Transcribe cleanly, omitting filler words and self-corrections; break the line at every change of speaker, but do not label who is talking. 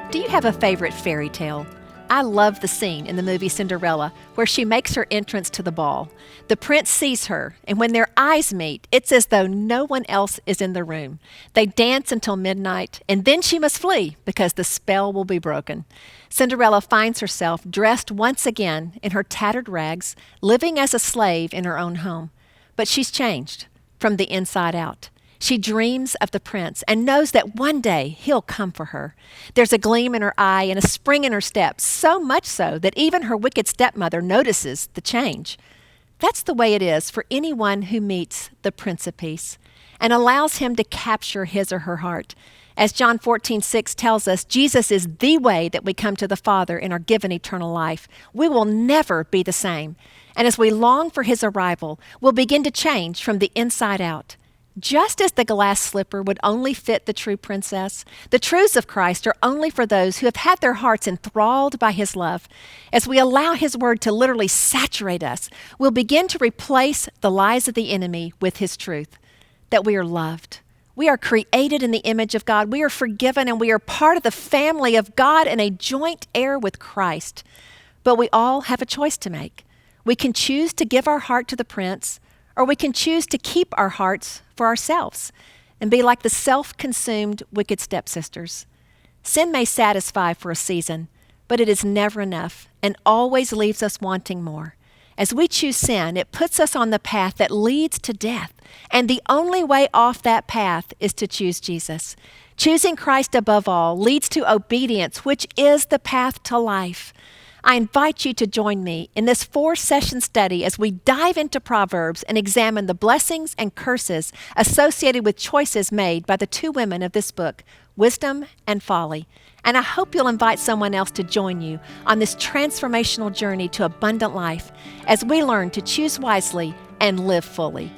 Do you have a favorite fairy tale? I love the scene in the movie Cinderella where she makes her entrance to the ball. The prince sees her, and when their eyes meet, it's as though no one else is in the room. They dance until midnight, and then she must flee because the spell will be broken. Cinderella finds herself dressed once again in her tattered rags, living as a slave in her own home. But she's changed from the inside out. She dreams of the prince and knows that one day he'll come for her. There's a gleam in her eye and a spring in her step, so much so that even her wicked stepmother notices the change. That's the way it is for anyone who meets the Prince of Peace and allows him to capture his or her heart. As John 14:6 tells us, Jesus is the way that we come to the Father and are given eternal life. We will never be the same. And as we long for his arrival, we'll begin to change from the inside out. Just as the glass slipper would only fit the true princess, the truths of Christ are only for those who have had their hearts enthralled by his love. As we allow his word to literally saturate us, we'll begin to replace the lies of the enemy with his truth, that we are loved. We are created in the image of God. We are forgiven, and we are part of the family of God and a joint heir with Christ. But we all have a choice to make. We can choose to give our heart to the prince, or we can choose to keep our hearts for ourselves and be like the self-consumed wicked stepsisters. Sin may satisfy for a season, but it is never enough and always leaves us wanting more. As we choose sin, it puts us on the path that leads to death, and the only way off that path is to choose Jesus. Choosing Christ above all leads to obedience, which is the path to life. I invite you to join me in this 4-session study as we dive into Proverbs and examine the blessings and curses associated with choices made by the two women of this book, Wisdom and Folly. And I hope you'll invite someone else to join you on this transformational journey to abundant life as we learn to choose wisely and live fully.